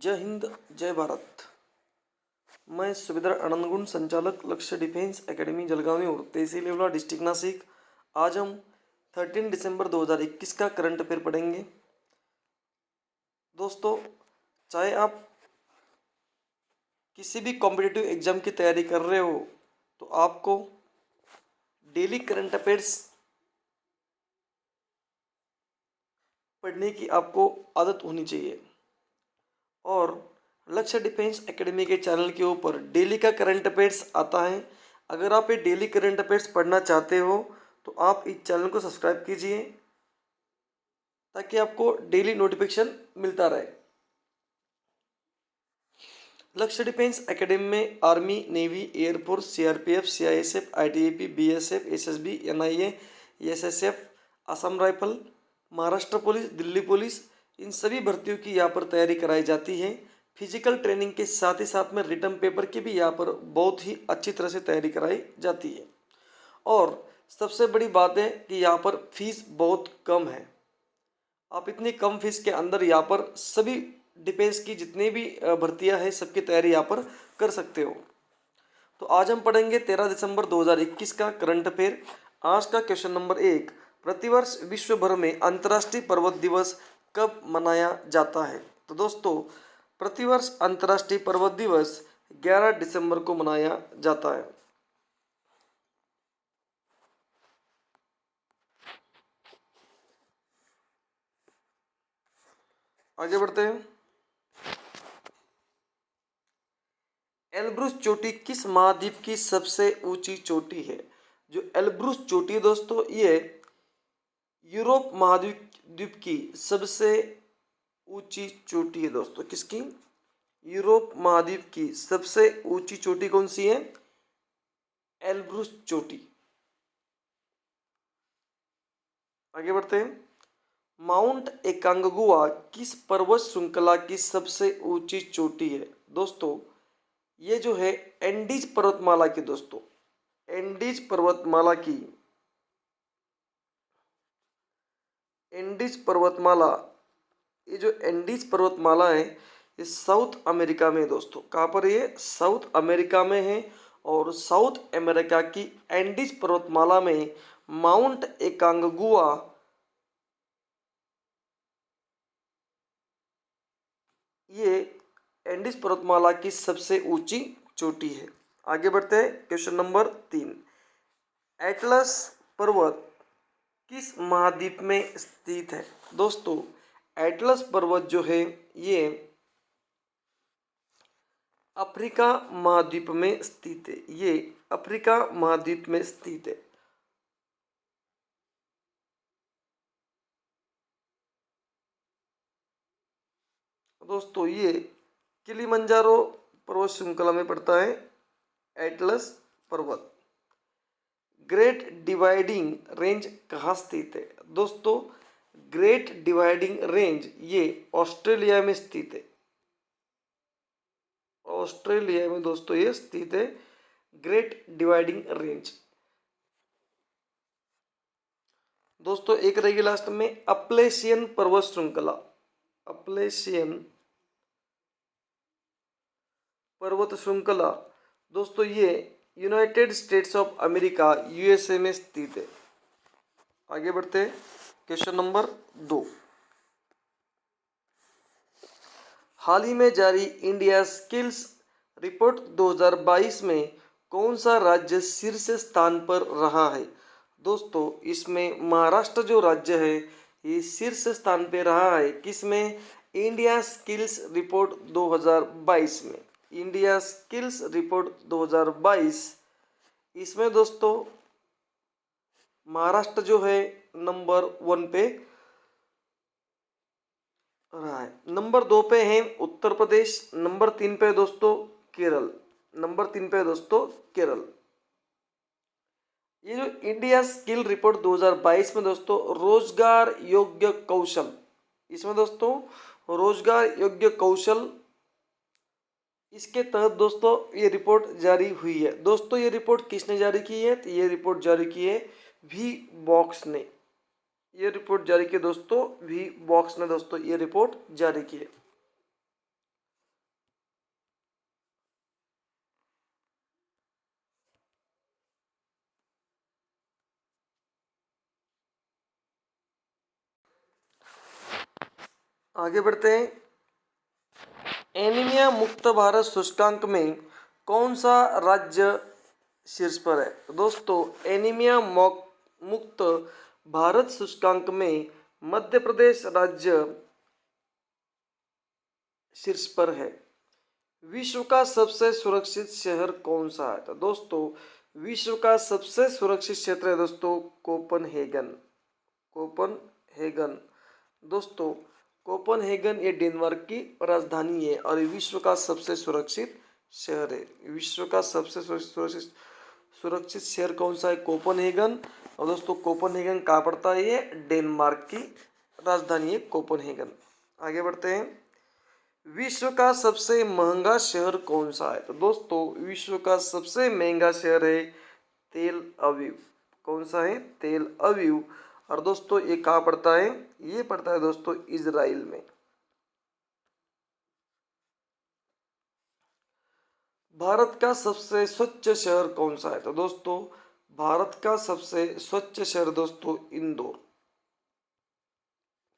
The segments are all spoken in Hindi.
जय हिंद, जय भारत। मैं सुभेदार आनंदगुण, संचालक लक्ष्य डिफेंस एकेडमी जलगांव और तहसील येवला डिस्ट्रिक्ट नासिक। आज हम 13 दिसंबर 2021 का करंट अफेयर पढ़ेंगे। दोस्तों, चाहे आप किसी भी कॉम्पिटिटिव एग्जाम की तैयारी कर रहे हो तो आपको डेली करंट अफेयर्स पढ़ने की आपको आदत होनी चाहिए। और लक्ष्य डिफेंस एकेडमी के चैनल के ऊपर डेली का करंट अफेयर्स आता है। अगर आप ये डेली करंट अफेयर्स पढ़ना चाहते हो तो आप इस चैनल को सब्सक्राइब कीजिए ताकि आपको डेली नोटिफिकेशन मिलता रहे। लक्ष्य डिफेंस एकेडमी में army, navy, air force, CRPF, CISF, ITBP, BSF, SSB, NIA, SSF, Assam rifle, Maharashtra police, Delhi police, इन सभी भर्तियों की यहाँ पर तैयारी कराई जाती है। फिजिकल ट्रेनिंग के साथ ही साथ में रिटन पेपर की भी यहाँ पर बहुत ही अच्छी तरह से तैयारी कराई जाती है। और सबसे बड़ी बात है कि यहाँ पर फीस बहुत कम है। आप इतनी कम फीस के अंदर यहाँ पर सभी डिफेंस की जितनी भी भर्तियां हैं सबकी तैयारी यहाँ पर कर सकते हो। तो आज हम पढ़ेंगे 13 दिसंबर 2021 का करंट अफेयर। आज का क्वेश्चन नंबर 1, प्रतिवर्ष विश्व भर में अंतर्राष्ट्रीय पर्वत दिवस कब मनाया जाता है? तो दोस्तों, प्रतिवर्ष अंतर्राष्ट्रीय पर्वत दिवस 11 दिसंबर को मनाया जाता है। आगे बढ़ते हैं। एल्ब्रुस चोटी किस महाद्वीप की सबसे ऊंची चोटी है? जो एल्ब्रुस चोटी है दोस्तों, ये यूरोप महाद्वीप द्वीप की सबसे ऊंची चोटी है। दोस्तों, किसकी? यूरोप महाद्वीप की सबसे ऊंची चोटी कौन सी है? एल्ब्रुस चोटी। आगे बढ़ते हैं। माउंट एकांगुआ किस पर्वत श्रृंखला की सबसे ऊंची चोटी है? दोस्तों, ये जो है एंडीज पर्वतमाला की, दोस्तों एंडीज पर्वतमाला की, एंडीज पर्वतमाला, ये जो एंडीज पर्वतमाला है ये साउथ अमेरिका में है। दोस्तों, कहाँ पर? ये साउथ अमेरिका में है। और साउथ अमेरिका की एंडीज पर्वतमाला में माउंट एकांगुआ ये एंडीज पर्वतमाला की सबसे ऊंची चोटी है। आगे बढ़ते हैं। क्वेश्चन नंबर 3, एटलस पर्वत किस महाद्वीप में स्थित है? दोस्तों, एटलस पर्वत जो है ये अफ्रीका महाद्वीप में स्थित है। ये अफ्रीका महाद्वीप में स्थित है। दोस्तों, ये किलिमंजारो पर्वत श्रृंखला में पड़ता है एटलस पर्वत। ग्रेट डिवाइडिंग रेंज कहाँ स्थित है? दोस्तों, ग्रेट डिवाइडिंग रेंज ये ऑस्ट्रेलिया में स्थित है। ऑस्ट्रेलिया में दोस्तों ये स्थित है, ग्रेट डिवाइडिंग रेंज। दोस्तों, एक रहेगी लास्ट में अपलेशियन पर्वत श्रृंखला। अपलेशियन पर्वत श्रृंखला दोस्तों ये United states of America USA में स्थित है। आगे बढ़ते हैं। क्वेश्चन नंबर 2, हाल ही में जारी इंडिया स्किल्स रिपोर्ट 2022 में कौन सा राज्य शीर्ष स्थान पर रहा है? दोस्तों, इसमें महाराष्ट्र जो राज्य है ये शीर्ष स्थान पे रहा है। किसमें? इंडिया स्किल्स रिपोर्ट 2022 में। इंडिया स्किल्स रिपोर्ट 2022, इसमें दोस्तों महाराष्ट्र जो है नंबर 1 पे रहा है। नंबर 2 पे है उत्तर प्रदेश। नंबर 3 पे दोस्तों केरल। नंबर 3 पे दोस्तों केरल। ये जो इंडिया स्किल रिपोर्ट 2022 में दोस्तों रोजगार योग्य कौशल, इसमें दोस्तों रोजगार योग्य कौशल, इसके तहत दोस्तों ये रिपोर्ट जारी हुई है। दोस्तों, ये रिपोर्ट किसने जारी की है? तो ये रिपोर्ट जारी की है वी बॉक्स ने। ये रिपोर्ट जारी की दोस्तों वी बॉक्स ने। दोस्तों, ये रिपोर्ट जारी की है। आगे बढ़ते हैं। एनीमिया मुक्त भारत सूचकांक में कौन सा राज्य शीर्ष पर है? तो दोस्तों एनीमिया मुक्त भारत सूचकांक में मध्य प्रदेश राज्य शीर्ष पर है। विश्व का सबसे सुरक्षित शहर कौन सा है? तो दोस्तों विश्व का सबसे सुरक्षित क्षेत्र है दोस्तों कोपनहेगन। कोपनहेगन दोस्तों, कोपनहेगन ये डेनमार्क की राजधानी है और विश्व का सबसे सुरक्षित शहर है। विश्व का सबसे सुरक्षित शहर कौन सा है? कोपनहेगन। और दोस्तों कोपनहेगन कहाँ पड़ता है? ये डेनमार्क की राजधानी है कोपनहेगन। आगे बढ़ते हैं। विश्व का सबसे महंगा शहर कौन सा है? तो दोस्तों विश्व का सबसे महंगा शहर है तेल अवीव। कौन सा है? तेल अवीव। और दोस्तों ये कहाँ पड़ता है? ये पड़ता है दोस्तों इजराइल में। भारत का सबसे स्वच्छ शहर कौन सा है? तो दोस्तों भारत का सबसे स्वच्छ शहर दोस्तों इंदौर।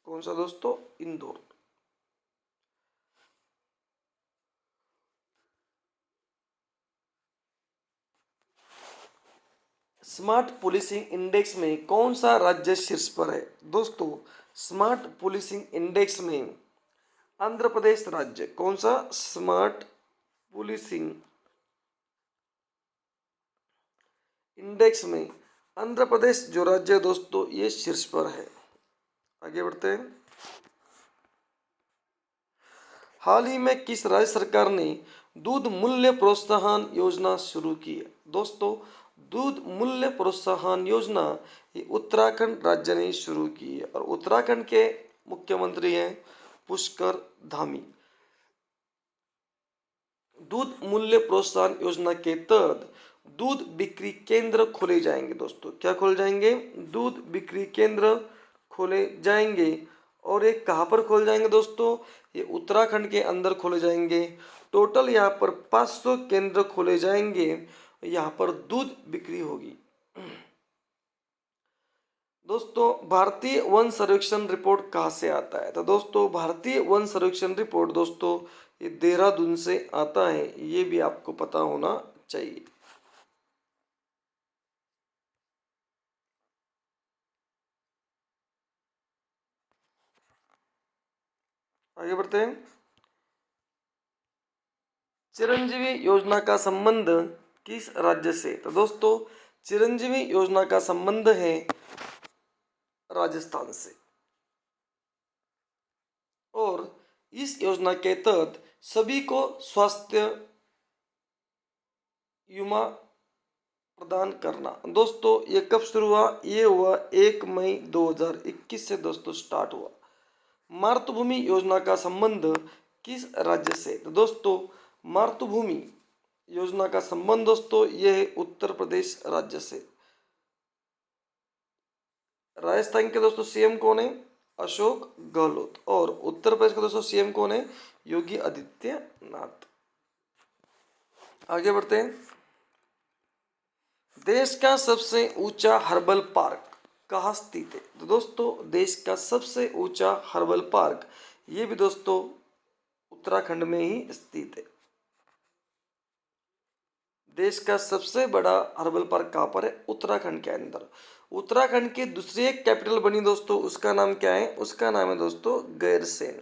कौन सा दोस्तों? इंदौर। स्मार्ट पुलिसिंग इंडेक्स में कौन सा राज्य शीर्ष पर है? दोस्तों स्मार्ट पुलिसिंग इंडेक्स में आंध्र प्रदेश राज्य। कौन सा? स्मार्ट पुलिसिंग इंडेक्स में आंध्र प्रदेश जो राज्य है दोस्तों ये शीर्ष पर है। आगे बढ़ते हैं। हाल ही में किस राज्य सरकार ने दूध मूल्य प्रोत्साहन योजना शुरू की है? दोस्तों दूध मूल्य प्रोत्साहन योजना ये उत्तराखंड राज्य ने शुरू की है और उत्तराखंड के मुख्यमंत्री हैं पुष्कर धामी। दूध मूल्य प्रोत्साहन योजना के तहत दूध बिक्री केंद्र खोले जाएंगे दोस्तों। क्या खोले जाएंगे? दूध बिक्री केंद्र खोले जाएंगे। और ये कहाँ पर खोले जाएंगे दोस्तों? ये उत्तराखंड के अंदर खोले जाएंगे। टोटल यहाँ पर 500 केंद्र खोले जाएंगे। यहाँ पर दूध बिक्री होगी। दोस्तों भारतीय वन सर्वेक्षण रिपोर्ट कहाँ से आता है? तो दोस्तों भारतीय वन सर्वेक्षण रिपोर्ट दोस्तों ये देहरादून से आता है। ये भी आपको पता होना चाहिए। आगे बढ़ते हैं। चिरंजीवी योजना का संबंध किस राज्य से? तो दोस्तों चिरंजीवी योजना का संबंध है राजस्थान से। और इस योजना के तहत सभी को स्वास्थ्य बीमा प्रदान करना। दोस्तों ये कब शुरू हुआ? ये हुआ 1 मई 2021 से दोस्तों स्टार्ट हुआ। मातृभूमि योजना का संबंध किस राज्य से? तो दोस्तों मातृभूमि योजना का संबंध दोस्तों यह है उत्तर प्रदेश राज्य से। राजस्थान के दोस्तों सीएम कौन है? अशोक गहलोत। और उत्तर प्रदेश के दोस्तों सीएम कौन है? योगी आदित्यनाथ। आगे बढ़ते हैं। देश का सबसे ऊंचा हर्बल पार्क कहाँ स्थित है? तो दोस्तों देश का सबसे ऊंचा हर्बल पार्क ये भी दोस्तों उत्तराखंड में ही स्थित है। देश का सबसे बड़ा हर्बल पार्क कहाँ पर है? उत्तराखंड के अंदर। उत्तराखंड की दूसरी एक कैपिटल बनी दोस्तों, उसका नाम क्या है? उसका नाम है दोस्तों गैरसैंण।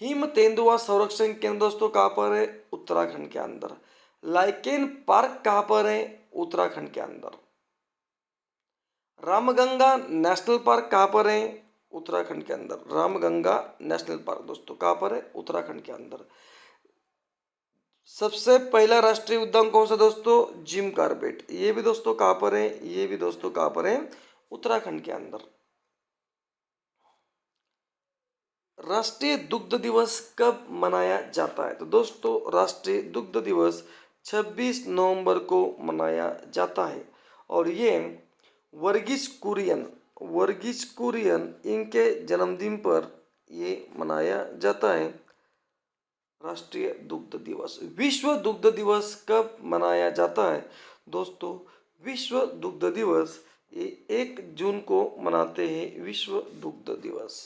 हिम तेंदुआ संरक्षण केंद्र दोस्तों कहाँ पर है? उत्तराखंड के अंदर। लाइकेन पार्क कहाँ पर है? उत्तराखंड के अंदर। रामगंगा नेशनल पार्क कहाँ पर है? उत्तराखंड के अंदर। रामगंगा नेशनल पार्क दोस्तों कहाँ पर है? उत्तराखंड के अंदर। सबसे पहला राष्ट्रीय उद्यान कौन सा दोस्तों? Jim Corbett. ये भी दोस्तों कहाँ पर है? ये भी दोस्तों कहाँ पर है? उत्तराखंड के अंदर। राष्ट्रीय दुग्ध दिवस कब मनाया जाता है? तो दोस्तों राष्ट्रीय दुग्ध दिवस 26 नवंबर को मनाया जाता है और ये वर्गीज कुरियन इनके जन्मदिन पर ये मनाया जाता है राष्ट्रीय दुग्ध दिवस। विश्व दुग्ध दिवस कब मनाया जाता है? दोस्तों विश्व दुग्ध दिवस ये 1 जून को मनाते हैं विश्व दुग्ध दिवस।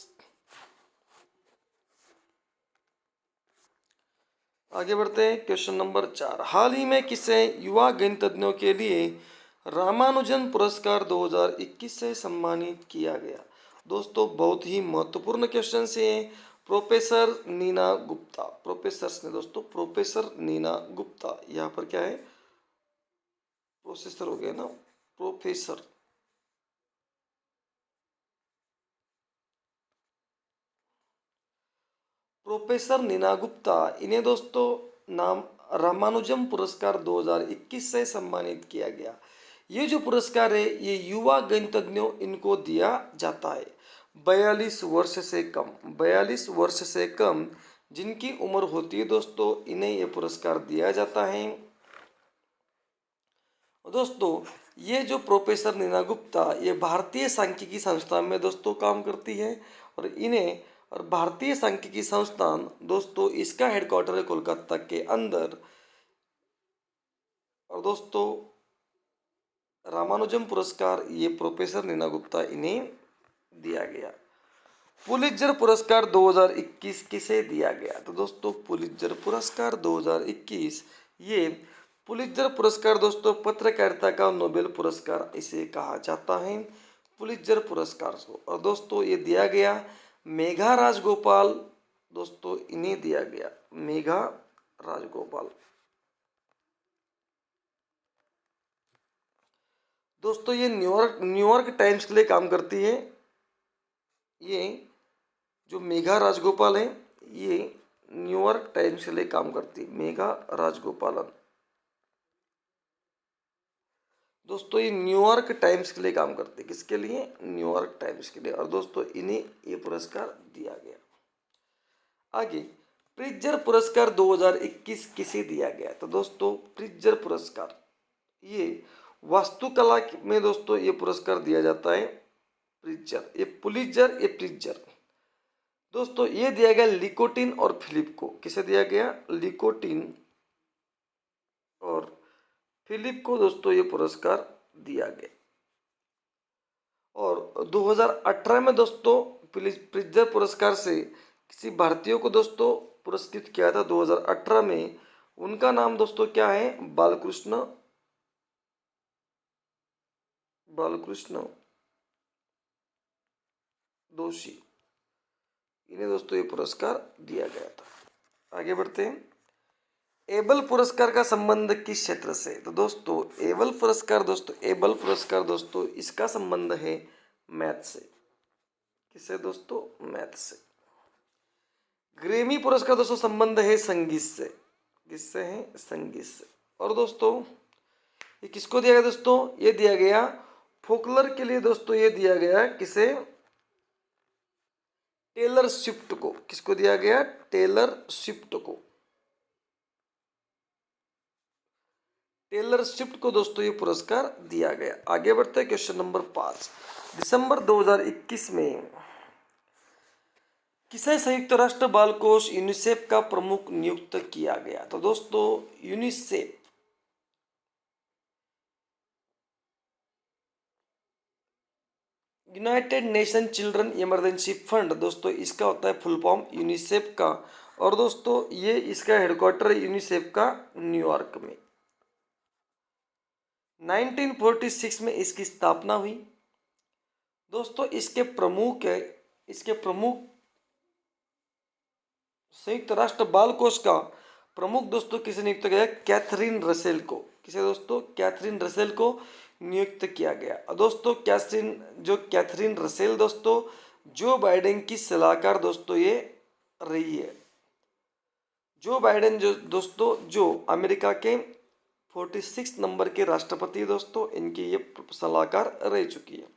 आगे बढ़ते हैं। क्वेश्चन नंबर 4, हाल ही में किसे युवा गणितज्ञों के लिए रामानुजन पुरस्कार 2021 से सम्मानित किया गया? दोस्तों बहुत ही महत्वपूर्ण क्वेश्चन से प्रोफेसर नीना गुप्ता, प्रोफेसर ने दोस्तों, प्रोफेसर नीना गुप्ता, यहाँ पर क्या है, प्रोफेसर हो गया ना, प्रोफेसर प्रोफेसर नीना गुप्ता, इन्हें दोस्तों नाम रामानुजम पुरस्कार 2021 से सम्मानित किया गया। ये जो पुरस्कार है ये युवा गणितज्ञों इनको दिया जाता है। 42 वर्ष से कम, 42 वर्ष से कम जिनकी उम्र होती है दोस्तों, इन्हें ये पुरस्कार दिया जाता है। दोस्तों ये जो प्रोफेसर नीना गुप्ता, ये भारतीय सांख्यिकी संस्थान में दोस्तों काम करती है, और इन्हें, और भारतीय सांख्यिकी संस्थान दोस्तों इसका हेडक्वार्टर है कोलकाता के अंदर। और दोस्तों रामानुजम पुरस्कार ये प्रोफेसर नीना गुप्ता इन्हें दिया गया। पुलित्जर पुरस्कार 2021 किसे दिया गया? तो दोस्तों पुलित्जर पुरस्कार 2021, ये पुलित्जर पुरस्कार दोस्तों पत्रकारिता का नोबेल पुरस्कार इसे कहा जाता है, पुलित्जर पुरस्कार को। और दोस्तों ये दिया गया मेघा राजगोपाल, दोस्तों इन्हें दिया गया, मेघा राजगोपाल। दोस्तों ये न्यूयॉर्क टाइम्स के लिए काम करती है। ये जो मेघा राजगोपाल है ये न्यूयॉर्क टाइम्स के लिए काम करती है, मेघा राजगोपालन। दोस्तों ये न्यूयॉर्क टाइम्स के लिए काम करते हैं, किसके लिए? न्यूयॉर्क टाइम्स के लिए। और दोस्तों इन्हें ये पुरस्कार दिया गया। आगे प्रिट्जर पुरस्कार 2021 किसे दिया गया? तो दोस्तों प्रिट्जर पुरस्कार ये वास्तुकला में दोस्तों ये पुरस्कार दिया जाता है। प्रिट्जर, ये पुलित्जर, ये प्रिट्जर दोस्तों ये दिया गया लिकोटिन और फिलिप को। किसे दिया गया? लिकोटिन और फिलिप को दोस्तों ये पुरस्कार दिया गया। और 2018 में दोस्तों प्रिट्जर पुरस्कार से किसी भारतीय को दोस्तों पुरस्कृत किया था 2018 में। उनका नाम दोस्तों क्या है? बालकृष्ण, बालकृष्ण दोषी, इन्हें दोस्तों ये पुरस्कार दिया गया था। आगे बढ़ते हैं। एबल पुरस्कार का संबंध किस क्षेत्र से? तो दोस्तों एबल पुरस्कार दोस्तों, एबल पुरस्कार दोस्तों इसका संबंध है मैथ से। किससे दोस्तों? मैथ से। ग्रेमी पुरस्कार दोस्तों संबंध है संगीत से। किससे है? संगीत से। और दोस्तों ये किसको दिया गया दोस्तों? ये दिया गया फोकलर के लिए दोस्तों, ये दिया गया किसे? टेलर स्विफ्ट को। किसको दिया गया? टेलर स्विफ्ट को। टेलर स्विफ्ट को दोस्तों ये पुरस्कार दिया गया। आगे बढ़ते हैं। क्वेश्चन नंबर 5, दिसंबर 2021 में किसे संयुक्त राष्ट्र बाल कोष यूनिसेफ का प्रमुख नियुक्त किया गया? तो दोस्तों UNICEF, United nation children emergency fund दोस्तों इसका होता है फुल फॉर्म यूनिसेफ का। और दोस्तों ये इसका हेडक्वार्टर है यूनिसेफ का न्यूयॉर्क में। 1946 में इसकी स्थापना हुई। दोस्तों इसके प्रमुख है, इसके प्रमुख संयुक्त राष्ट्र बाल कोष का प्रमुख दोस्तों किसे नियुक्त किया? कैथरीन रसेल को। किसे दोस्तों? कैथरीन रसेल को नियुक्त किया गया। और दोस्तों कैथरीन रसेल दोस्तों जो बाइडेन की सलाहकार दोस्तों ये रही है। जो बाइडेन जो दोस्तों जो अमेरिका के 46 नंबर के राष्ट्रपति दोस्तों, इनकी ये सलाहकार रह चुकी है।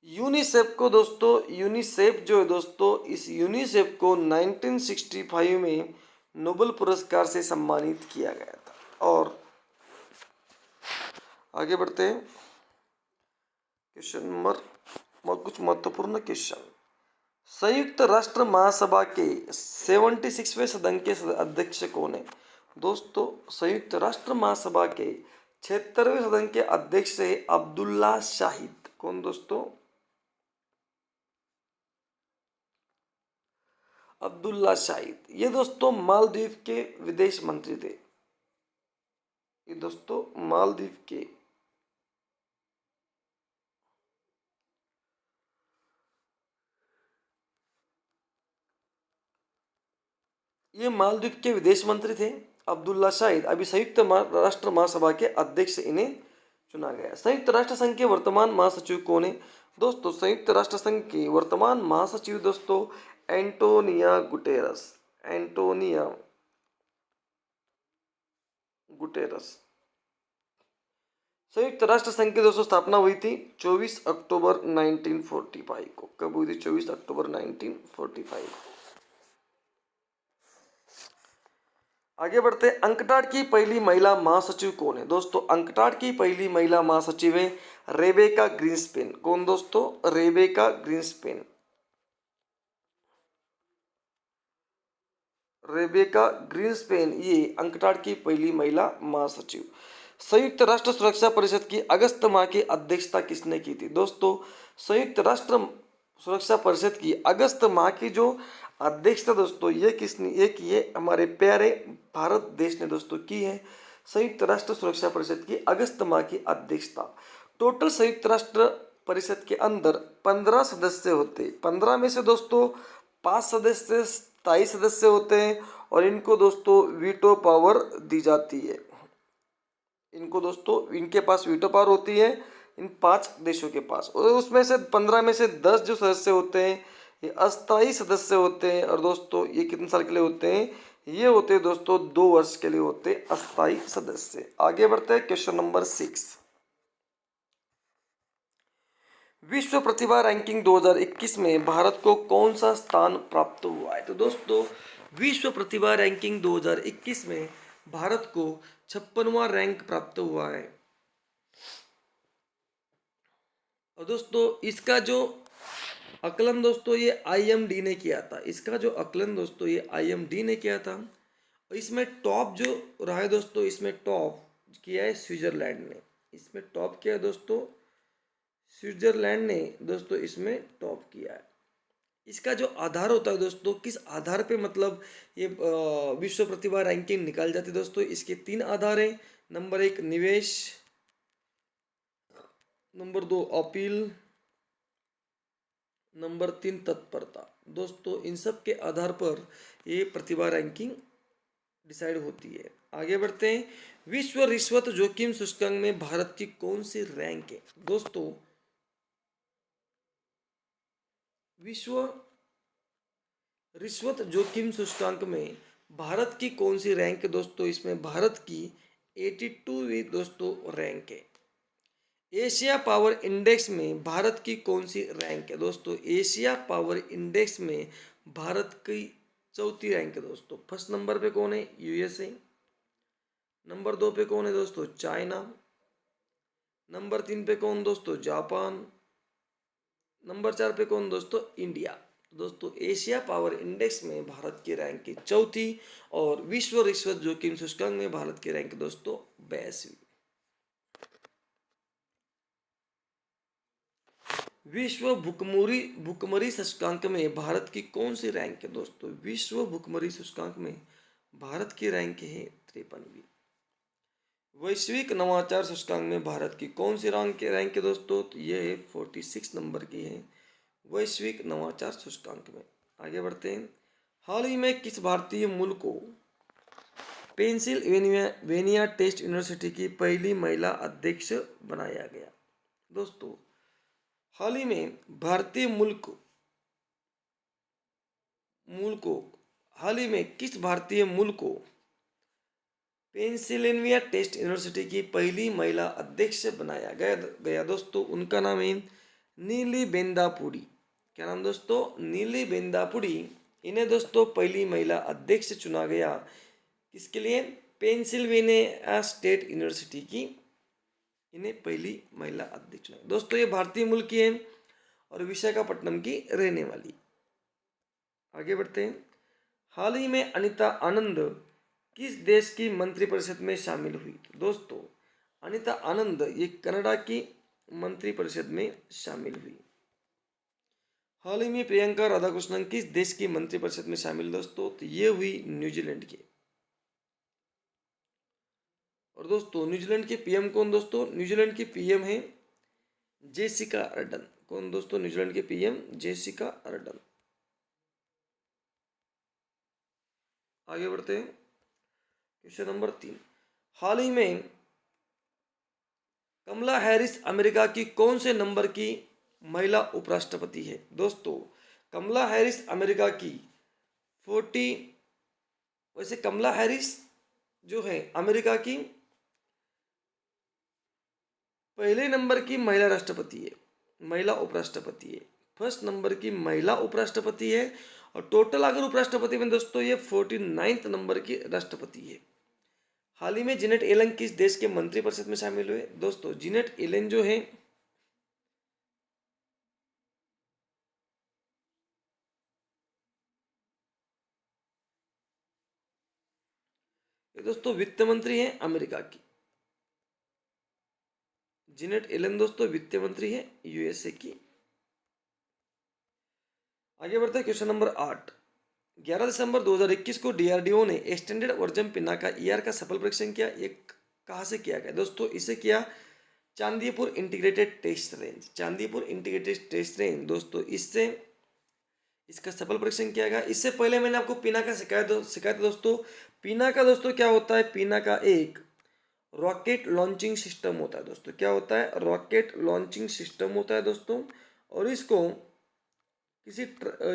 यूनिसेफ को दोस्तों, यूनिसेफ जो है दोस्तों, इस यूनिसेफ को 1965 में नोबेल पुरस्कार से सम्मानित किया गया था। और आगे बढ़ते हैं। क्वेश्चन नंबर, कुछ महत्वपूर्ण क्वेश्चन। संयुक्त राष्ट्र महासभा के 76वें सदन के अध्यक्ष कौन है? दोस्तों संयुक्त राष्ट्र महासभा के 76वें सदन के अध्यक्ष है अब्दुल्ला शाहिद। कौन दोस्तों? अब्दुल्ला शाहिद, ये दोस्तों मालदीव के विदेश मंत्री थे। ये दोस्तों मालदीव के मालदीव के विदेश मंत्री थे अब्दुल्ला शाहिद। अभी संयुक्त राष्ट्र महासभा के अध्यक्ष इन्हें चुना गया। संयुक्त राष्ट्र संघ के वर्तमान महासचिव कौन है दोस्तों? संयुक्त राष्ट्र संघ के वर्तमान महासचिव दोस्तों एंटोनिया गुटेरस। Antonia Guterres. संयुक्त राष्ट्र संघ की दोस्तों स्थापना हुई थी 24 अक्टूबर 1945 को। कब हुई थी? 24 अक्टूबर 1945। आगे बढ़ते हैं। अंकटाड की पहली महिला महासचिव कौन है दोस्तों? अंकटाड की पहली महिला महासचिव है रेबेका ग्रीन्सपेन। कौन दोस्तों? रेबेका ग्रीन्सपेन। रेबेका ग्रीन्सपेन ये अंकटाड की पहली महिला महासचिव। संयुक्त राष्ट्र सुरक्षा परिषद की अगस्त माह की अध्यक्षता किसने की थी दोस्तों? संयुक्त राष्ट्र सुरक्षा परिषद की अगस्त माह की जो अध्यक्षता दोस्तों ये किसने ये की है? हमारे प्यारे भारत देश ने दोस्तों की है संयुक्त राष्ट्र सुरक्षा परिषद की अगस्त माह की अध्यक्षता। टोटल संयुक्त राष्ट्र परिषद के अंदर 15 सदस्य होते हैं। 15 में से दोस्तों 5 सदस्य स्थायी सदस्य होते हैं और इनको दोस्तों वीटो पावर दी जाती है। इनको दोस्तों इनके पास वीटो पावर होती है इन 5 देशों के पास। और उसमें से 15 में से 10 जो सदस्य होते हैं ये अस्थायी सदस्य होते हैं। और दोस्तों ये कितने साल के लिए होते हैं? ये होते हैं दोस्तों 2 वर्ष के लिए होते हैं अस्थायी सदस्य। आगे बढ़ते हैं क्वेश्चन नंबर 6। विश्व प्रतिभा रैंकिंग 2021 में भारत को कौन सा स्थान प्राप्त हुआ है? तो दोस्तों विश्व प्रतिभा रैंकिंग 2021 में भारत को 56वां रैंक प्राप्त हुआ है। और दोस्तों इसका जो आकलन दोस्तों ये IMD ने किया था। इसका जो आकलन दोस्तों ये IMD ने किया था। और इसमें टॉप जो रहा है दोस्तों, इसमें टॉप किया है स्विट्जरलैंड ने। इसमें टॉप किया है दोस्तों स्विट्जरलैंड ने दोस्तों इसमें टॉप किया है। इसका जो आधार होता है दोस्तों, किस आधार पे मतलब ये विश्व प्रतिभा रैंकिंग निकाल जाती है दोस्तों? इसके 3 आधार हैं। नंबर 1 निवेश, नंबर 2 अपील, नंबर 3 तत्परता। दोस्तों इन सब के आधार पर ये प्रतिभा रैंकिंग डिसाइड होती है। आगे बढ़ते हैं। विश्व रिश्वत जोखिम सूचकांक में भारत की कौन सी रैंक है दोस्तों? विश्व रिश्वत जोखिम सूचकांक में भारत की कौन सी रैंक है दोस्तों? इसमें भारत की 82वीं दोस्तों रैंक है। एशिया पावर इंडेक्स में भारत की कौन सी रैंक है दोस्तों? एशिया पावर इंडेक्स में भारत की 4थी रैंक है दोस्तों। फर्स्ट नंबर पे कौन है? USA। नंबर 2 पे कौन है दोस्तों? चाइना। नंबर 3 पे कौन दोस्तों? जापान। नंबर 4 पे कौन दोस्तों? इंडिया। दोस्तों एशिया पावर इंडेक्स में भारत की रैंक की 4थी और विश्व रिश्वत जोखिम सूचकांक में भारत की रैंक दोस्तों 82वीं। विश्व भुखमरी सूचकांक में भारत की कौन सी रैंक है दोस्तों? विश्व भुखमरी सूचकांक में भारत की रैंक है 53वीं। वैश्विक नवाचार सूचकांक में भारत की कौन सी रैंक है दोस्तों? तो ये है 46 नंबर की है वैश्विक नवाचार सूचकांक में। आगे बढ़ते हैं। हाल ही में किस भारतीय मूल को पेंसिल्वेनिया टेस्ट यूनिवर्सिटी की पहली महिला अध्यक्ष बनाया गया? दोस्तों हाल ही में भारतीय मूल को हाल ही में किस भारतीय मूल को पेंसिल्वेनिया टेस्ट यूनिवर्सिटी की पहली महिला अध्यक्ष बनाया गया दोस्तों? उनका नाम है नीली बेंदापुडी। क्या नाम दोस्तों? नीली बेंदापुडी। इन्हें दोस्तों पहली महिला अध्यक्ष चुना गया। किसके लिए? पेंसिल्वेनिया स्टेट यूनिवर्सिटी की इन्हें पहली महिला अध्यक्ष चुना। दोस्तों ये भारतीय मूल की है और विशाखापट्टनम की रहने वाली। आगे बढ़ते हैं। हाल ही में अनीता आनंद किस देश की मंत्रिपरिषद में शामिल हुई? दोस्तों अनीता आनंद ये कनाडा की मंत्रिपरिषद में शामिल हुई। हाल ही में प्रियंका राधाकृष्णन किस देश की मंत्रिपरिषद में शामिल दोस्तों? तो ये हुई न्यूजीलैंड की। और दोस्तों न्यूजीलैंड के पीएम कौन दोस्तों? न्यूजीलैंड की पीएम है जेसिका अर्डन। कौन दोस्तों? न्यूजीलैंड के पीएम जेसिका अर्डन। आगे बढ़ते हैं, क्वेश्चन नंबर 3। हाल ही में कमला हैरिस अमेरिका की कौन से नंबर की महिला उपराष्ट्रपति है? दोस्तों कमला हैरिस अमेरिका की 40, वैसे कमला हैरिस जो है अमेरिका की पहले नंबर की महिला राष्ट्रपति है, महिला उपराष्ट्रपति है, फर्स्ट नंबर की महिला उपराष्ट्रपति है। और टोटल अगर उपराष्ट्रपति में दोस्तों ये 49th नंबर की राष्ट्रपति है। हाल ही में जीनेट एलन किस देश के मंत्रिपरिषद में शामिल हुए? दोस्तों जीनेट एलन जो है ये दोस्तों वित्त मंत्री है अमेरिका की। जीनेट एलन दोस्तों वित्त मंत्री है यूएसए की। आगे बढ़ते हैं, क्वेश्चन नंबर 8। 11 दिसंबर 2021 को डीआरडीओ ने एक्सटेंडेड वर्जन पिनाका ईआर का सफल परीक्षण किया। ये कहाँ से किया गया दोस्तों? इसे किया Chandipur integrated test range. Chandipur integrated test range दोस्तों इससे इसका सफल परीक्षण किया गया। इससे पहले मैंने आपको पिनाका सिखाया था दोस्तों। पिनाका दोस्तों क्या होता है? पिनाका एक रॉकेट लॉन्चिंग सिस्टम होता है दोस्तों। क्या होता है? रॉकेट लॉन्चिंग सिस्टम होता है दोस्तों। और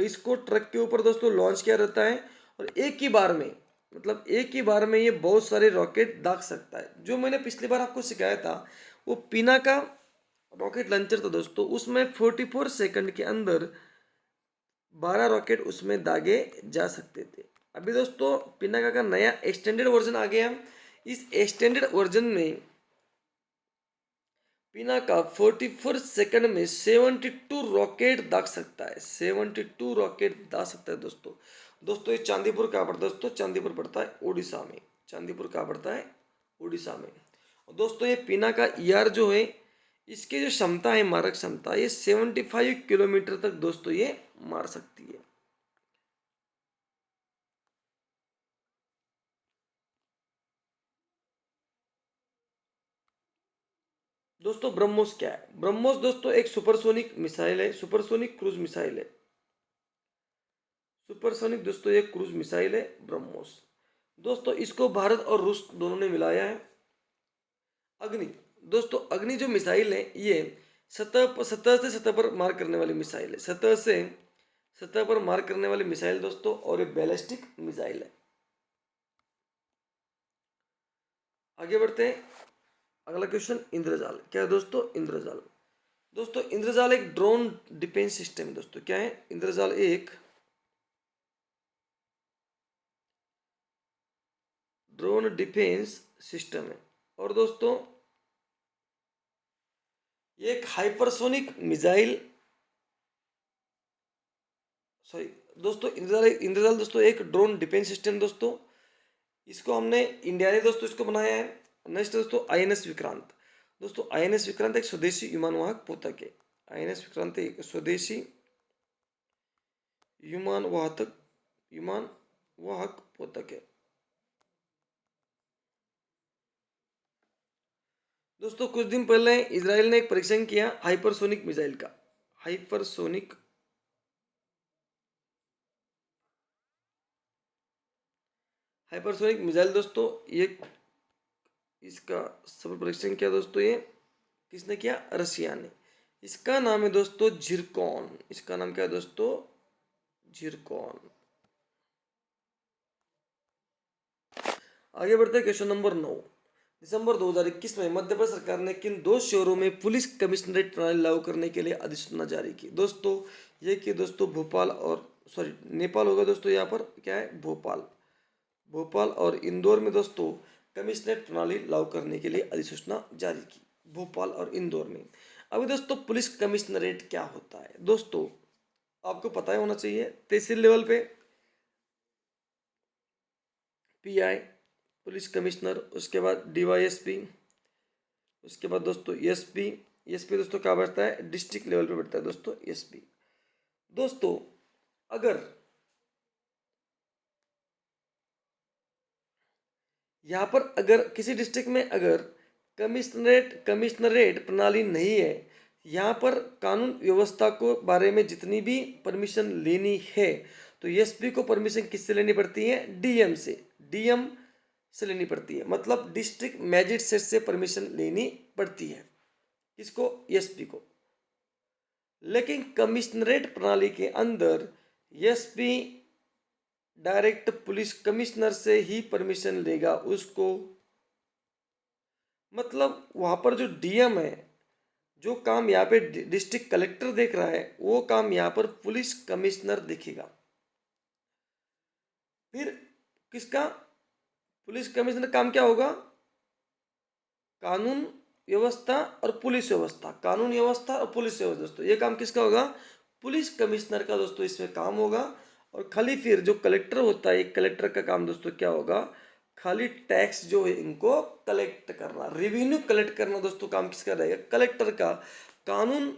इसको ट्रक के ऊपर दोस्तों लॉन्च किया रहता है। और एक ही बार में, मतलब एक ही बार में ये बहुत सारे रॉकेट दाग सकता है। जो मैंने पिछली बार आपको सिखाया था वो पिनाका रॉकेट लॉन्चर था दोस्तों। उसमें 44 सेकंड के अंदर 12 रॉकेट उसमें दागे जा सकते थे। अभी दोस्तों पिनाका का नया एक्सटेंडेड वर्जन आ गया। इस एक्सटेंडेड वर्जन में पिनाका 44 सेकंड में 72 रॉकेट दाग सकता है। 72 रॉकेट दाग सकता है दोस्तों। दोस्तों ये चांदीपुर कहाँ पड़ता है दोस्तों? चांदीपुर पड़ता है उड़ीसा में। चांदीपुर कहाँ पड़ता है? उड़ीसा में। और दोस्तों ये पिनाका ईआर जो है इसकी जो क्षमता है, मारक क्षमता, ये 75 किलोमीटर तक दोस्तों ये मार सकती है। दोस्तों ब्रह्मोस क्या है? ब्रह्मोस दोस्तों एक सुपरसोनिक मिसाइल है, सुपरसोनिक क्रूज मिसाइल है। सुपरसोनिक दोस्तों एक क्रूज मिसाइल है ब्रह्मोस। दोस्तों इसको भारत और रूस दोनों ने मिलाया है। अग्नि दोस्तों, अग्नि जो मिसाइल है ये सतह से सतह पर मार करने वाली मिसाइल है। सतह से सतह पर मार करने वाली मिसाइल दोस्तों, और ये बैलिस्टिक मिसाइल है। आगे बढ़ते हैं, अगला क्वेश्चन इंद्रजाल क्या है दोस्तों? इंद्रजाल दोस्तों इंद्रजाल एक ड्रोन डिफेंस सिस्टम है दोस्तों। क्या है? इंद्रजाल एक ड्रोन डिफेंस सिस्टम है। और दोस्तों ये एक हाइपरसोनिक मिसाइल, सॉरी दोस्तों इंद्रजाल दोस्तों एक ड्रोन डिफेंस सिस्टम दोस्तों। इसको हमने इंडिया ने दोस्तों इसको बनाया है। नेक्स्ट दोस्तों आईएनएस विक्रांत। दोस्तों आईएनएस विक्रांत एक स्वदेशी विमान वाहक पोतक है। आईएनएस विक्रांत एक स्वदेशी विमान वाहक पोतक है। दोस्तों कुछ दिन पहले इजराइल ने एक परीक्षण किया हाइपरसोनिक मिसाइल का। हाइपरसोनिक हाइपरसोनिक मिसाइल दोस्तों ये इसका सफल परीक्षण किया दोस्तों। ये किसने किया? रशिया ने। इसका नाम है दोस्तों झिरकॉन। इसका नाम क्या है दोस्तों? झिरकॉन। आगे बढ़ते हैं, क्वेश्चन नंबर 9। दिसंबर 2021 में मध्य प्रदेश सरकार ने किन दो शहरों में पुलिस कमिश्नरेट प्रणाली लागू करने के लिए अधिसूचना जारी की? दोस्तों ये कि दोस्तों भोपाल और सॉरी नेपाल होगा दोस्तों। यहाँ पर क्या है? भोपाल। भोपाल और इंदौर में दोस्तों कमिश्नरेट प्रणाली लागू करने के लिए अधिसूचना जारी की, भोपाल और इंदौर में। अभी दोस्तों पुलिस कमिश्नरेट क्या होता है दोस्तों? आपको पता ही होना चाहिए। तहसील लेवल पे पीआई पुलिस कमिश्नर, उसके बाद डीवाईएसपी, उसके बाद दोस्तों एसपी। एसपी दोस्तों क्या बैठता है? डिस्ट्रिक्ट लेवल पे बैठता है दोस्तों एसपी। दोस्तों अगर यहाँ पर अगर किसी डिस्ट्रिक्ट में अगर कमिश्नरेट प्रणाली नहीं है, यहाँ पर कानून व्यवस्था को बारे में जितनी भी परमिशन लेनी है तो एसपी को परमिशन किससे लेनी पड़ती है? डीएम से। डीएम से लेनी पड़ती है, मतलब डिस्ट्रिक्ट मैजिस्ट्रेट से परमिशन लेनी पड़ती है। किसको? एसपी को। लेकिन कमिश्नरेट प्रणाली के अंदर एसपी डायरेक्ट पुलिस कमिश्नर से ही परमिशन लेगा उसको। मतलब वहां पर जो डीएम है, जो काम यहाँ पे डिस्ट्रिक्ट कलेक्टर देख रहा है, वो काम यहाँ पर पुलिस कमिश्नर देखेगा। फिर किसका? पुलिस कमिश्नर काम क्या होगा? कानून व्यवस्था और पुलिस व्यवस्था, कानून व्यवस्था और पुलिस व्यवस्था। दोस्तों ये काम किसका होगा? पुलिस कमिश्नर का दोस्तों इसमें काम होगा। और खाली फिर जो कलेक्टर होता है, एक कलेक्टर का काम दोस्तों क्या होगा? खाली टैक्स जो है इनको कलेक्ट करना, रेवेन्यू कलेक्ट करना दोस्तों काम किसका रहेगा? कलेक्टर का। कानून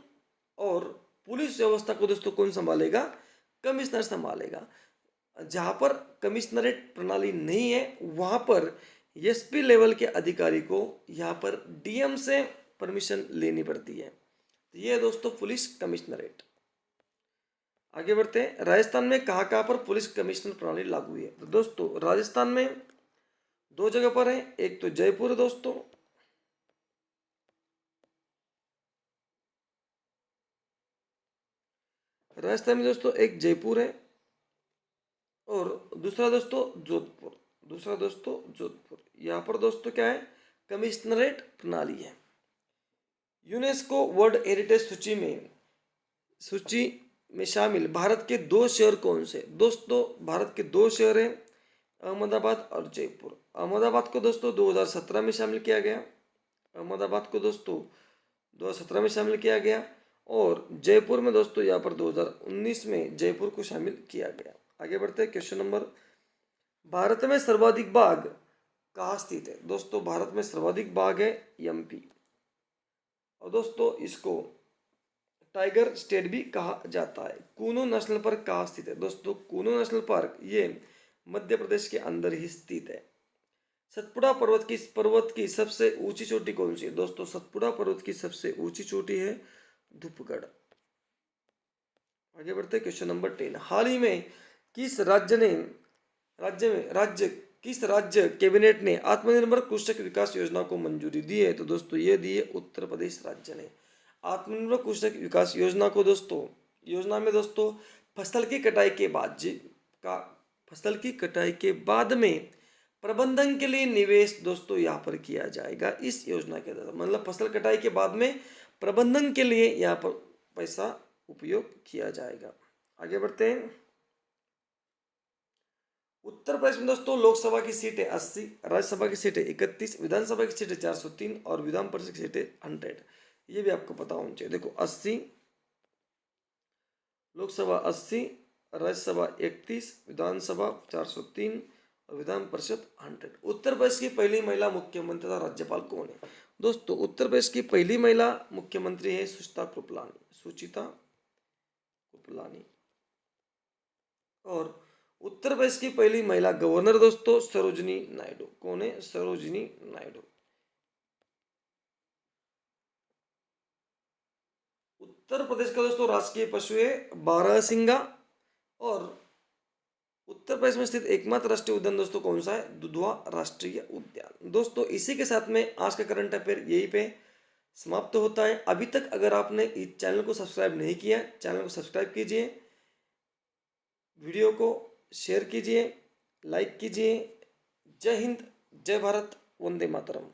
और पुलिस व्यवस्था को दोस्तों कौन संभालेगा? कमिश्नर संभालेगा। जहाँ पर कमिश्नरेट प्रणाली नहीं है वहाँ पर एसपी लेवल के अधिकारी को यहाँ पर डीएम से परमिशन लेनी पड़ती है। तो ये है दोस्तों पुलिस कमिश्नरेट। आगे बढ़ते हैं। राजस्थान में कहाँ कहाँ पर पुलिस कमिश्नर प्रणाली लागू हुई है? तो दोस्तों राजस्थान में दो जगह पर है, एक तो जयपुर है दोस्तों, राजस्थान में दोस्तों एक जयपुर है और दूसरा दोस्तों जोधपुर। दूसरा दोस्तों जोधपुर। यहाँ पर दोस्तों क्या है? कमिश्नरेट प्रणाली है। यूनेस्को वर्ल्ड हेरिटेज सूची में शामिल भारत के दो शहर कौन से? दोस्तों भारत के दो शहर हैं, अहमदाबाद और जयपुर। अहमदाबाद को दोस्तों 2017 में शामिल किया गया। अहमदाबाद को दोस्तों 2017 में शामिल किया गया और जयपुर में दोस्तों यहाँ पर 2019 में जयपुर को शामिल किया गया। आगे बढ़ते हैं। क्वेश्चन नंबर, भारत में सर्वाधिक बाघ कहाँ स्थित है? दोस्तों भारत में सर्वाधिक बाघ है एमपी। और दोस्तों इसको टाइगर स्टेट भी कहा जाता है। कूनो नेशनल पार्क कहाँ स्थित है? दोस्तों कूनो नेशनल पार्क ये मध्य प्रदेश के अंदर ही स्थित है। सतपुड़ा पर्वत की सबसे ऊंची चोटी कौन सी है? दोस्तों सतपुड़ा पर्वत की सबसे ऊंची चोटी है धूपगढ़। आगे बढ़ते क्वेश्चन नंबर 10। हाल ही में किस राज्य कैबिनेट ने आत्मनिर्भर कृषक विकास योजना को मंजूरी दी है? तो दोस्तों ये दी है उत्तर प्रदेश राज्य ने। आत्मनिर्भर कृषक विकास योजना को दोस्तों, योजना में दोस्तों फसल की कटाई के बाद में प्रबंधन के लिए निवेश दोस्तों यहाँ पर किया जाएगा इस योजना के द्वारा। मतलब फसल कटाई के बाद में प्रबंधन के लिए यहाँ पर पैसा उपयोग किया जाएगा। आगे बढ़ते हैं। उत्तर प्रदेश में दोस्तों लोकसभा की सीटें 80, राज्यसभा की सीटें 31, विधानसभा की सीटें 403 और विधान परिषद की सीटें 100। ये भी आपको पता होना चाहिए। देखो 80, लोकसभा 80, राज्यसभा 31, विधानसभा 403 और विधान परिषद 100। उत्तर प्रदेश की पहली महिला मुख्यमंत्री तथा राज्यपाल कौन है? दोस्तों उत्तर प्रदेश की पहली महिला मुख्यमंत्री है सुचिता कृपलानी। और उत्तर प्रदेश की पहली महिला गवर्नर दोस्तों सरोजिनी नायडू। कौन है? सरोजिनी नायडू। उत्तर प्रदेश का दोस्तों राष्ट्रीय पशु है बारहसिंगा। और उत्तर प्रदेश में स्थित एकमात्र राष्ट्रीय उद्यान दोस्तों कौन सा है? दुधवा राष्ट्रीय उद्यान। दोस्तों इसी के साथ में आज का करंट अफेयर यहीं पे समाप्त होता है। अभी तक अगर आपने इस चैनल को सब्सक्राइब नहीं किया, चैनल को सब्सक्राइब कीजिए, वीडियो को शेयर कीजिए, लाइक कीजिए। जय हिंद, जय भारत, वंदे मातरम।